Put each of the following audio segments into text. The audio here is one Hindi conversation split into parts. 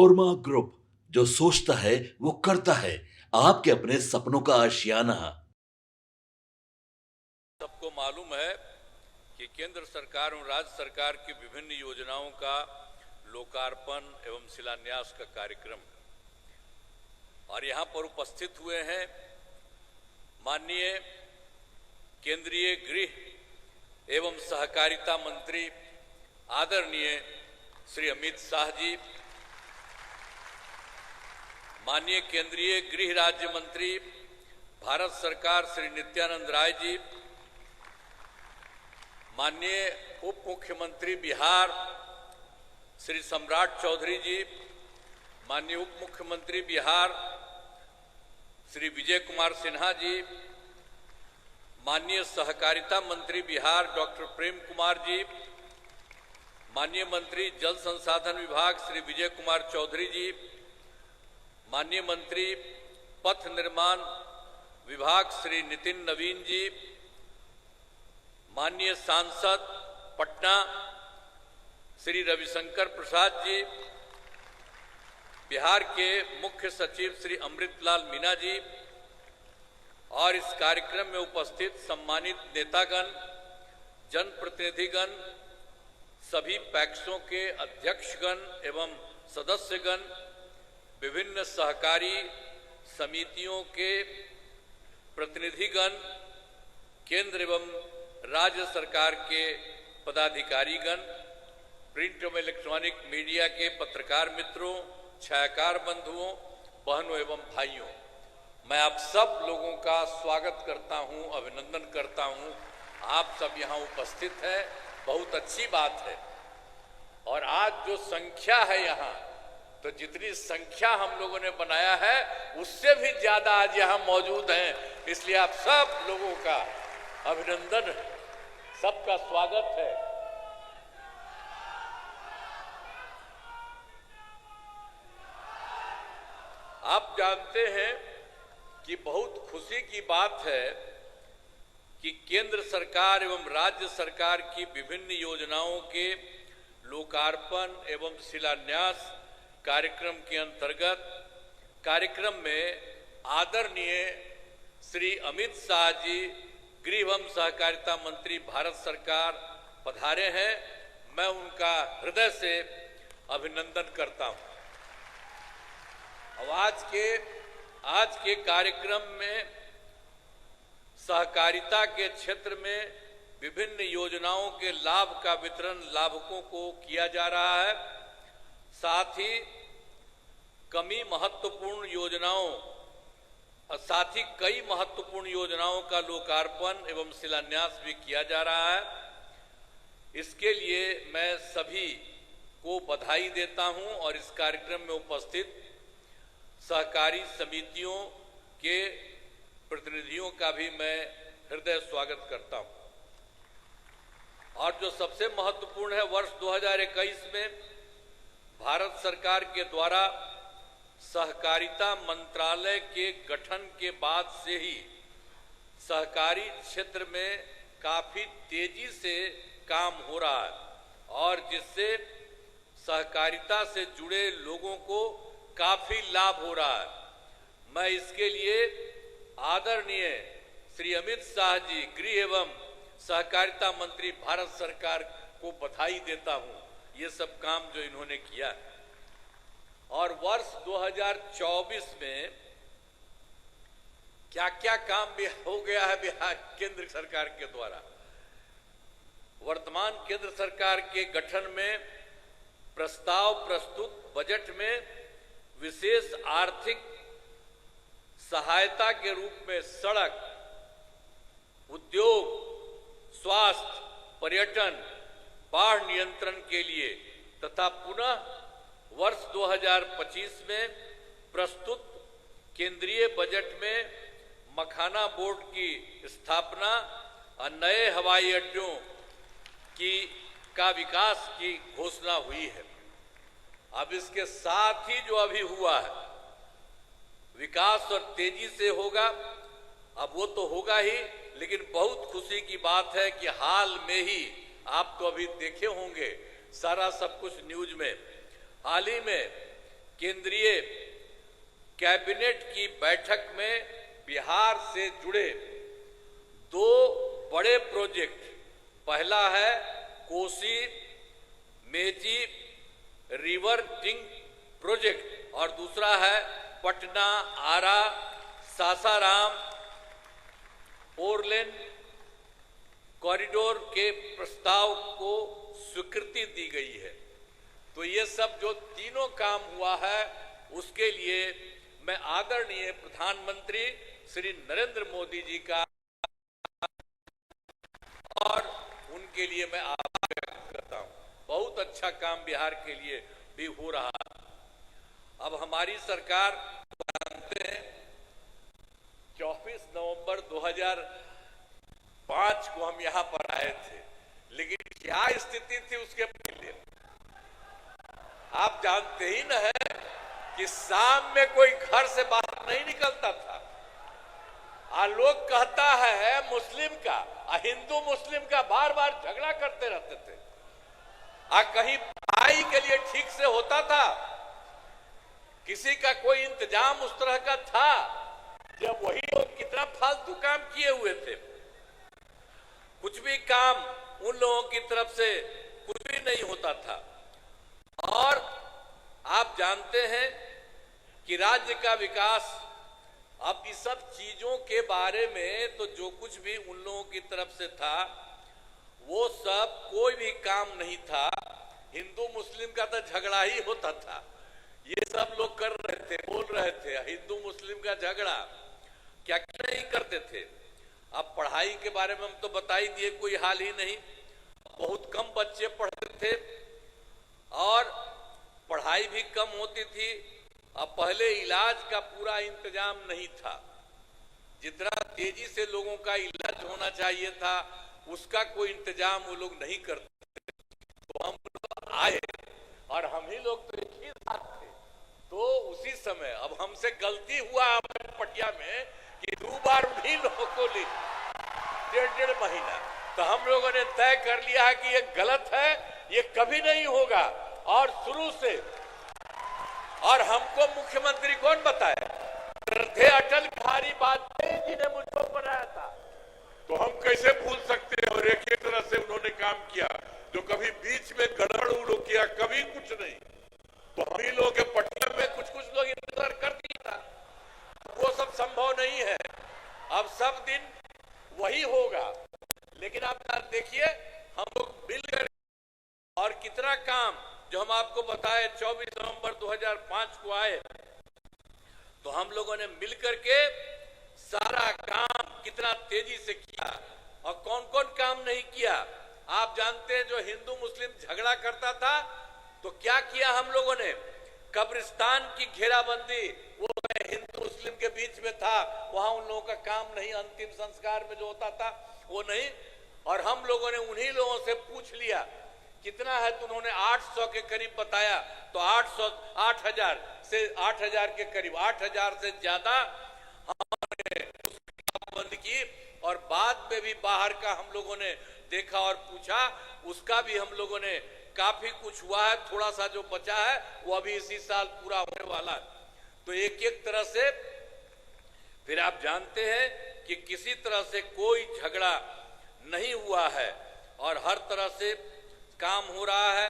नोरमा ग्रुप, जो सोचता है वो करता है। आपके अपने सपनों का आशियाना। सबको मालूम है कि केंद्र सरकार और राज्य सरकार की विभिन्न योजनाओं का लोकार्पण एवं शिलान्यास का कार्यक्रम, और यहाँ पर उपस्थित हुए हैं माननीय केंद्रीय गृह एवं सहकारिता मंत्री आदरणीय श्री अमित शाह जी, माननीय केंद्रीय गृह राज्य मंत्री भारत सरकार श्री नित्यानंद राय जी, माननीय उप मुख्यमंत्री बिहार श्री सम्राट चौधरी जी, माननीय उप मुख्यमंत्री बिहार श्री विजय कुमार सिन्हा जी, माननीय सहकारिता मंत्री बिहार डॉक्टर प्रेम कुमार जी, माननीय मंत्री जल संसाधन विभाग श्री विजय कुमार चौधरी जी, माननीय मंत्री पथ निर्माण विभाग श्री नितिन नवीन जी, माननीय सांसद पटना श्री रविशंकर प्रसाद जी, बिहार के मुख्य सचिव श्री अमृतलाल मीना जी, और इस कार्यक्रम में उपस्थित सम्मानित नेतागण, जनप्रतिनिधिगण, सभी पैक्सों के अध्यक्षगण एवं सदस्यगण, विभिन्न सहकारी समितियों के प्रतिनिधिगण, केंद्र एवं राज्य सरकार के पदाधिकारीगण, प्रिंट एवं इलेक्ट्रॉनिक मीडिया के पत्रकार मित्रों, छायाकार बंधुओं, बहनों एवं भाइयों, मैं आप सब लोगों का स्वागत करता हूं, अभिनंदन करता हूं। आप सब यहां उपस्थित हैं, बहुत अच्छी बात है। और आज जो संख्या है यहाँ, तो जितनी संख्या हम लोगों ने बनाया है उससे भी ज्यादा आज यहाँ मौजूद हैं, इसलिए आप सब लोगों का अभिनंदन, सबका स्वागत है। आप जानते हैं कि बहुत खुशी की बात है कि केंद्र सरकार एवं राज्य सरकार की विभिन्न योजनाओं के लोकार्पण एवं शिलान्यास कार्यक्रम के अंतर्गत कार्यक्रम में आदरणीय श्री अमित शाह जी, गृह एवं सहकारिता मंत्री भारत सरकार पधारे हैं। मैं उनका हृदय से अभिनंदन करता हूं। अब आज के कार्यक्रम में सहकारिता के क्षेत्र में विभिन्न योजनाओं के लाभ का वितरण लाभुकों को किया जा रहा है। साथ ही कई महत्वपूर्ण योजनाओं का लोकार्पण एवं शिलान्यास भी किया जा रहा है। इसके लिए मैं सभी को बधाई देता हूं और इस कार्यक्रम में उपस्थित सहकारी समितियों के प्रतिनिधियों का भी मैं हृदय स्वागत करता हूं। और जो सबसे महत्वपूर्ण है, वर्ष 2021 में भारत सरकार के द्वारा सहकारिता मंत्रालय के गठन के बाद से ही सहकारी क्षेत्र में काफी तेजी से काम हो रहा है, और जिससे सहकारिता से जुड़े लोगों को काफी लाभ हो रहा है। मैं इसके लिए आदरणीय श्री अमित शाह जी, गृह एवं सहकारिता मंत्री भारत सरकार को बधाई देता हूं, ये सब काम जो इन्होंने किया। और वर्ष 2024 में क्या क्या काम भी हो गया है बिहार केंद्र सरकार के द्वारा। वर्तमान केंद्र सरकार के गठन में प्रस्ताव प्रस्तुत बजट में विशेष आर्थिक सहायता के रूप में सड़क, उद्योग, स्वास्थ्य, पर्यटन, बाढ़ नियंत्रण के लिए तथा पुनः वर्ष 2025 में प्रस्तुत केंद्रीय बजट में मखाना बोर्ड की स्थापना और नए हवाई अड्डों का विकास की घोषणा हुई है। अब इसके साथ ही जो अभी हुआ है विकास और तेजी से होगा, अब वो तो होगा ही, लेकिन बहुत खुशी की बात है कि हाल में ही आप तो अभी देखे होंगे सारा सब कुछ न्यूज में, हाल ही में केंद्रीय कैबिनेट की बैठक में बिहार से जुड़े 2 बड़े प्रोजेक्ट, पहला है कोसी मेची रिवर टिंग प्रोजेक्ट और दूसरा है पटना आरा सासाराम 4 लेन कॉरिडोर के प्रस्ताव को स्वीकृति दी गई है। तो ये सब जो तीनों काम हुआ है उसके लिए मैं आदरणीय प्रधानमंत्री श्री नरेंद्र मोदी जी का और उनके लिए मैं आभार व्यक्त करता हूं। बहुत अच्छा काम बिहार के लिए भी हो रहा है। अब हमारी सरकार जानते हैं 24 नवंबर 2005 को हम यहां पर आए थे, लेकिन क्या स्थिति थी उसके पहले आप जानते ही न है कि शाम में कोई घर से बाहर नहीं निकलता था। लोग कहता है मुस्लिम का हिंदू मुस्लिम का बार बार झगड़ा करते रहते थे। कहीं पढ़ाई के लिए ठीक से होता था, किसी का कोई इंतजाम उस तरह का था, जब वही लोग कितना फालतू काम किए हुए थे। कुछ भी काम उन लोगों की तरफ से कुछ भी नहीं होता था। और आप जानते हैं कि राज्य का विकास, अब इस सब चीजों के बारे में तो जो कुछ भी उन लोगों की तरफ से था वो सब कोई भी काम नहीं था। हिंदू मुस्लिम का तो झगड़ा ही होता था। ये सब लोग कर रहे थे, बोल रहे थे हिंदू मुस्लिम का झगड़ा, क्या क्या नहीं करते थे। अब पढ़ाई के बारे में हम तो बता ही दिए, कोई हाल ही नहीं। बहुत कम बच्चे पढ़ते थे और पढ़ाई भी कम होती थी। अब पहले इलाज का पूरा इंतजाम नहीं था, जितना तेजी से लोगों का इलाज होना चाहिए था उसका कोई इंतजाम वो लोग नहीं करते। तो हम लोग आए और हम ही लोग तो एक ही साथ थे। तो उसी समय अब हमसे गलती हुआ पटिया में कि 2 बार उन्हीं लोगों को ली 1.5 महीना। तो हम लोगों ने तय कर लिया कि ये गलत है, ये कभी नहीं होगा। और शुरू से, और हमको मुख्यमंत्री कौन बताया? थे अटल बिहारी वाजपेयी जी ने मुझको बनाया था। तो हम कैसे भूल सकते हैं? और एक तरह से उन्होंने काम किया जो कभी बीच में गड़बड़ उड़ो किया, कभी कुछ नहीं। तो हम ही लोग पटना में कुछ लोग इंतजार कर दिया था, वो सब संभव नहीं है। अब सब दिन वही होगा। लेकिन आप देखिए हम लोग मिलकर, और कितना काम जो हम आपको बताए 24 नवंबर 2005 को आए, तो हम लोगों ने मिलकर के सारा काम कितना तेजी से किया। और कौन कौन काम नहीं किया आप जानते हैं। जो हिंदू मुस्लिम झगड़ा करता था तो क्या किया हम लोगों ने? कब्रिस्तान की घेराबंदी, वो हिंदू मुस्लिम के बीच में था, वहां उन लोगों का काम नहीं, अंतिम संस्कार में जो होता था वो नहीं। और हम लोगों ने उन्हीं लोगों से पूछ लिया कितना है, तो उन्होंने 800 के करीब बताया। तो 8,000 से 8,000 के करीब, 8,000 से ज्यादा हमने बंद की। और बाद में भी बाहर का हम लोगों ने देखा और पूछा, उसका भी हम लोगों ने काफी कुछ हुआ है। थोड़ा सा जो बचा है वो अभी इसी साल पूरा होने वाला है। तो एक एक तरह से फिर आप जानते हैं कि किसी तरह से कोई झगड़ा नहीं हुआ है और हर तरह से काम हो रहा है।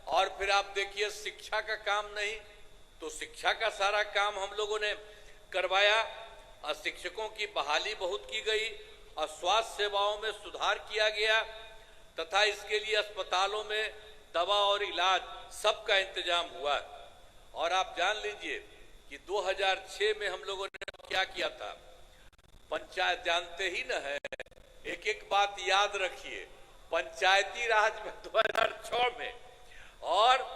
और फिर आप देखिए शिक्षा का काम नहीं, तो शिक्षा का सारा काम हम लोगों ने करवाया। और शिक्षकों की बहाली बहुत की गई और स्वास्थ्य सेवाओं में सुधार किया गया, तथा इसके लिए अस्पतालों में दवा और इलाज सबका इंतजाम हुआ। और आप जान लीजिए कि 2006 में हम लोगों ने क्या किया था। पंचायत जानते ही न है, एक एक बात याद रखिए। पंचायती राज में 2006 में और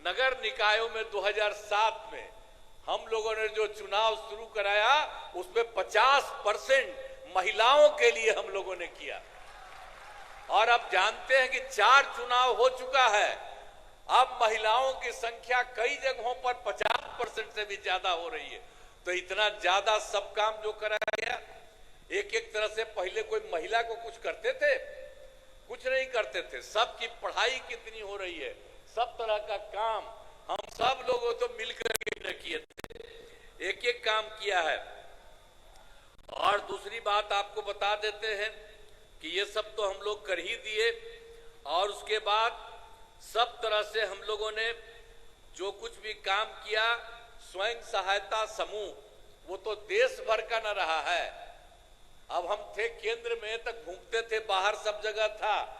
नगर निकायों में 2007 में हम लोगों ने जो चुनाव शुरू कराया उसमें 50% महिलाओं के लिए हम लोगों ने किया। और अब जानते हैं कि 4 चुनाव हो चुका है, अब महिलाओं की संख्या कई जगहों पर 50% से भी ज्यादा हो रही है। तो इतना ज्यादा सब काम जो कराया गया, एक एक तरह से पहले कोई महिला को कुछ करते थे? कुछ नहीं करते थे। सबकी पढ़ाई कितनी हो रही है, सब तरह का काम हम सब लोगों तो मिलकर के न किए थे, एक एक काम किया है। और दूसरी बात आपको बता देते हैं कि ये सब तो हम लोग कर ही दिए, और उसके बाद सब तरह से हम लोगों ने जो कुछ भी काम किया, स्वयं सहायता समूह, वो तो देश भर का न रहा है। अब हम थे केंद्र में, तक घूमते थे, बाहर सब जगह था।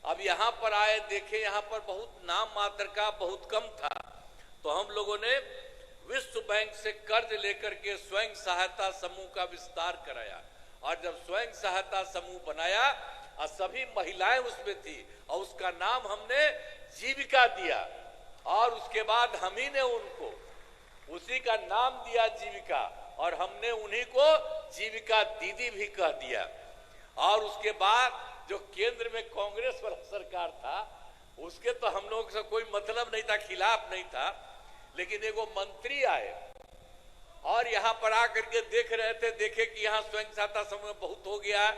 अब यहाँ पर आए, देखे यहाँ पर बहुत नाम मात्र का, बहुत कम था। तो हम लोगों ने विश्व बैंक से कर्ज लेकर के स्वयं सहायता समूह का विस्तार कराया, और जब स्वयं सहायता समूह बनाया और सभी महिलाएं उसमें थी, और उसका नाम हमने जीविका दिया, और उसके बाद हम ही ने उनको उसी का नाम दिया जीविका, और हमने उन्हीं को जीविका दीदी भी कह दिया। और उसके बाद जो केंद्र में कांग्रेस वाला सरकार था, उसके तो हम लोगों से कोई मतलब नहीं था, खिलाफ नहीं था, लेकिन एगो मंत्री आए और यहाँ पर आकर के देख रहे थे, देखे कि यहाँ स्वयं सहायता समूह बहुत हो गया,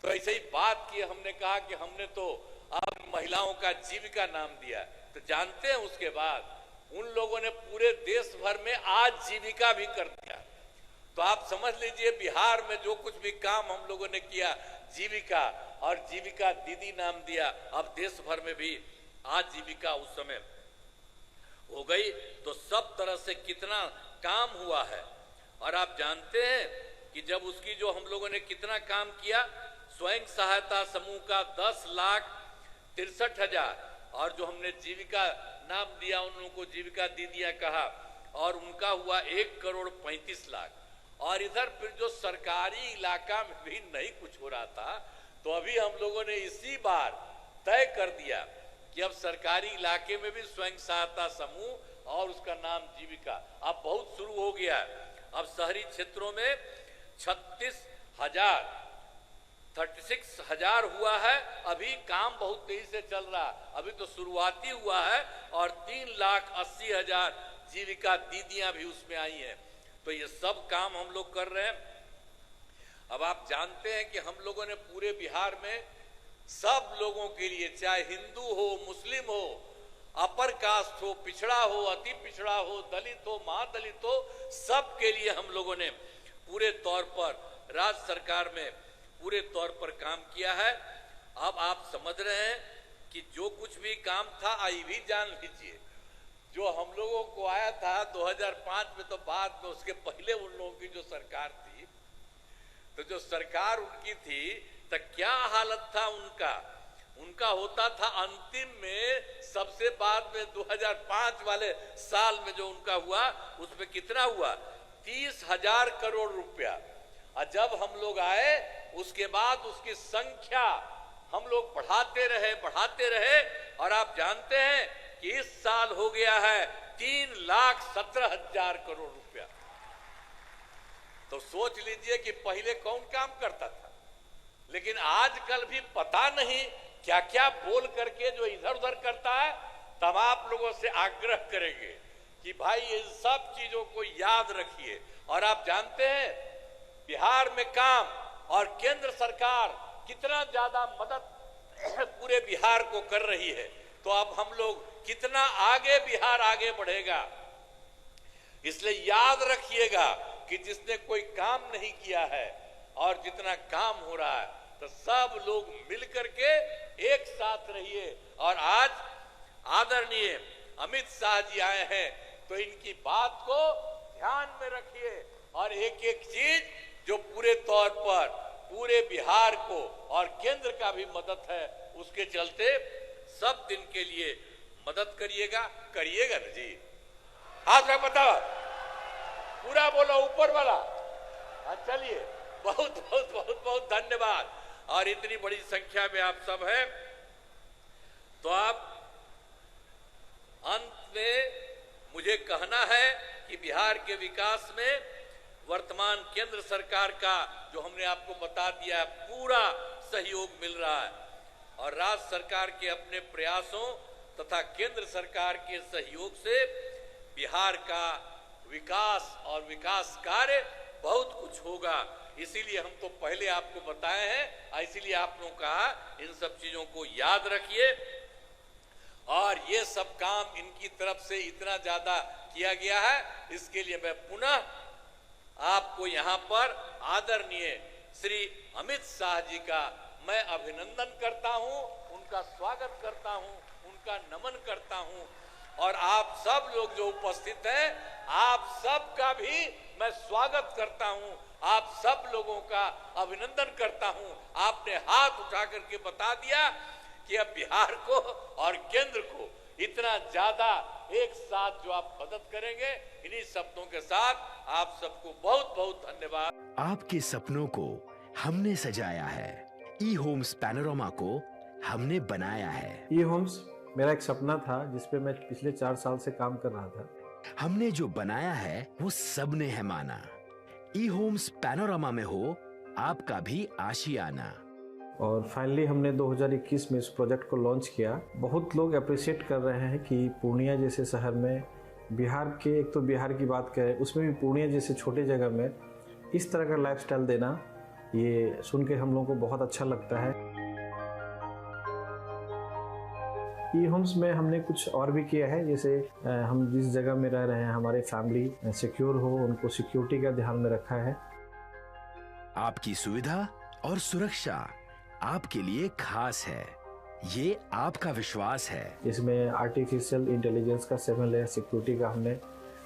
तो ऐसे ही बात की। हमने कहा कि हमने तो अब महिलाओं का जीविका नाम दिया। तो जानते हैं उसके बाद उन लोगों ने पूरे देश भर में आज जीविका भी कर दिया। तो आप समझ लीजिए, बिहार में जो कुछ भी काम हम लोगों ने किया, जीविका और जीविका दीदी नाम दिया, अब देश भर में भी आज जीविका उस समय हो गई। तो सब तरह से कितना काम हुआ है। और आप जानते हैं कि जब उसकी जो हम लोगों ने कितना काम किया, स्वयं सहायता समूह का 10,63,000, और जो हमने जीविका नाम दिया उन लोगों को जीविका दीदियां कहा, और उनका हुआ 1,35,00,000। और इधर फिर जो सरकारी इलाका में भी नहीं कुछ हो रहा था, तो अभी हम लोगों ने इसी बार तय कर दिया कि अब सरकारी इलाके में भी स्वयं सहायता समूह और उसका नाम जीविका अब बहुत शुरू हो गया है। अब शहरी क्षेत्रों में 36,000 हुआ है। अभी काम बहुत तेजी से चल रहा है, अभी तो शुरुआती हुआ है, और 3,80,000 जीविका दीदियां भी उसमें आई हैं। तो ये सब काम हम लोग कर रहे हैं। अब आप जानते हैं कि हम लोगों ने पूरे बिहार में सब लोगों के लिए, चाहे हिंदू हो, मुस्लिम हो, अपर कास्ट हो, पिछड़ा हो, अति पिछड़ा हो, दलित हो, महादलित हो, सब के लिए हम लोगों ने पूरे तौर पर राज्य सरकार में पूरे तौर पर काम किया है। अब आप समझ रहे हैं कि जो कुछ भी काम था, आई भी जान लीजिए, जो हम लोगों को आया था 2005 में, तो बाद में उसके पहले उन लोगों की जो सरकार थी, तो जो सरकार उनकी थी, तो क्या हालत था उनका होता था अंतिम में, सबसे बाद में 2005 वाले साल में जो उनका हुआ, उसमें कितना हुआ, 30,000 करोड़ रुपया। और जब हम लोग आए, उसके बाद उसकी संख्या हम लोग बढ़ाते रहे, और आप जानते हैं कि इस साल हो गया है 3,17,000 करोड़ रुपया। तो सोच लीजिए कि पहले कौन काम करता था। लेकिन आजकल भी पता नहीं क्या क्या बोल करके जो इधर उधर करता है। तब आप लोगों से आग्रह करेंगे कि भाई इन सब चीजों को याद रखिए। और आप जानते हैं बिहार में काम और केंद्र सरकार कितना ज्यादा मदद पूरे बिहार को कर रही है। तो अब हम लोग कितना आगे बिहार आगे बढ़ेगा। इसलिए याद रखिएगा कि जिसने कोई काम नहीं किया है और जितना काम हो रहा है, तो सब लोग मिलकर के एक साथ रहिए। और आज आदरणीय अमित शाह जी आए हैं, तो इनकी बात को ध्यान में रखिए, और एक एक चीज जो पूरे तौर पर पूरे बिहार को और केंद्र का भी मदद है, उसके चलते सब दिन के लिए मदद करिएगा ना जी। हाथ में बताओ, पूरा बोलो ऊपर वाला। चलिए, बहुत बहुत बहुत बहुत धन्यवाद। और इतनी बड़ी संख्या में आप सब हैं, तो आप अंत में मुझे कहना है कि बिहार के विकास में वर्तमान केंद्र सरकार का, जो हमने आपको बता दिया है, पूरा सहयोग मिल रहा है। और राज्य सरकार के अपने प्रयासों तथा केंद्र सरकार के सहयोग से बिहार का विकास और विकास कार्य बहुत कुछ होगा। इसीलिए हम तो पहले आपको बताए हैं, इसीलिए आप लोगों कहा इन सब चीजों को याद रखिए। और ये सब काम इनकी तरफ से इतना ज्यादा किया गया है, इसके लिए मैं पुनः आपको यहां पर आदरणीय श्री अमित शाह जी का मैं अभिनंदन करता हूं, उनका स्वागत करता हूं, उनका नमन करता हूं। और आप सब लोग जो उपस्थित हैं, आप सब का भी मैं स्वागत करता हूं, आप सब लोगों का अभिनंदन करता हूं। आपने हाथ उठा करके बता दिया कि अब बिहार को और केंद्र को इतना ज्यादा एक साथ जो आप मदद करेंगे। इन्हीं शब्दों के साथ आप सबको बहुत बहुत धन्यवाद। आपके सपनों को हमने सजाया है, ई होम्स पैनोरामा को हमने बनाया है। ई होम्स मेरा एक सपना था जिसपे मैं पिछले 4 साल से काम कर रहा था। हमने जो बनाया है वो सबने है माना। ई होम्स पैनोरामा में हो आपका भी आशियाना। और फाइनली हमने 2021 में इस प्रोजेक्ट को लॉन्च किया। बहुत लोग अप्रिशिएट कर रहे हैं कि पूर्णिया जैसे शहर में, बिहार के, एक तो बिहार की बात करें उसमें भी पूर्णिया जैसे छोटे जगह में इस तरह का लाइफस्टाइल देना, ये सुन के हम लोगों को बहुत अच्छा लगता है। ई होम्स में हमने कुछ और भी किया है, जैसे हम जिस जगह में रह रहे हैं हमारे फैमिली सिक्योर हो, उनको सिक्योरिटी का ध्यान में रखा है। आपकी सुविधा और सुरक्षा आपके लिए खास है, ये आपका विश्वास है। इसमें आर्टिफिशियल इंटेलिजेंस का 7 लेयर सिक्योरिटी का हमने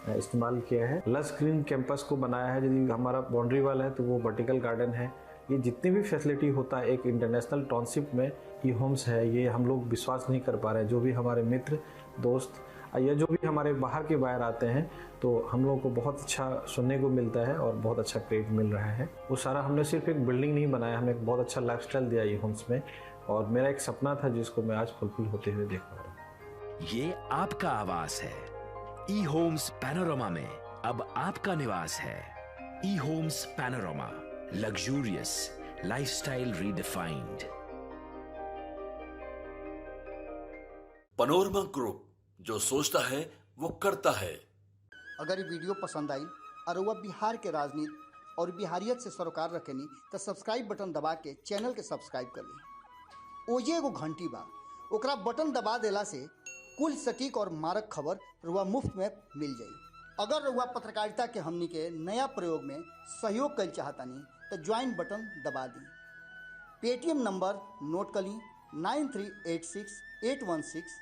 इस्तेमाल किया है। लस ग्रीन कैंपस को बनाया है। यदि हमारा बाउंड्री वाल है तो वो वर्टिकल गार्डन है। ये जितनी भी फैसिलिटी होता है एक इंटरनेशनल टाउनशिप में ई होम्स है, ये हम लोग विश्वास नहीं कर पा रहे हैं। जो भी हमारे मित्र दोस्त या जो भी हमारे बाहर के बाहर आते हैं तो हम लोगों को बहुत अच्छा सुनने को मिलता है और बहुत अच्छा क्रेडिट मिल रहा है। वो सारा हमने सिर्फ एक बिल्डिंग नहीं बनाया, हमने एक बहुत अच्छा लाइफस्टाइल दिया ई होम्स में, और मेरा एक सपना था जिसको मैं आज फुलफिल होते हुए देख पा रहा हूँ। ये आपका आवास है। ई होम्स पैनोरामा में अब आपका निवास है। E Homes Panorama, luxurious lifestyle redefined. Panorama group, जो सोचता है वो करता है। अगर ये वीडियो पसंद आई और वह बिहार के राजनीति और बिहारियत से सरोकार रखेनी तो सब्सक्राइब बटन दबा के चैनल के सब्सक्राइब कर ली। ओजे एगो घंटी बा, ओकरा बटन दबा देला से कुल सटीक और मारक खबर रुआ मुफ्त में मिल जाई। अगर रुआ पत्रकारिता के हमनी के नया प्रयोग में सहयोग कर चाहतानी तो ज्वाइन बटन दबा दी। पेटीएम नंबर नोट कर ली 9386 816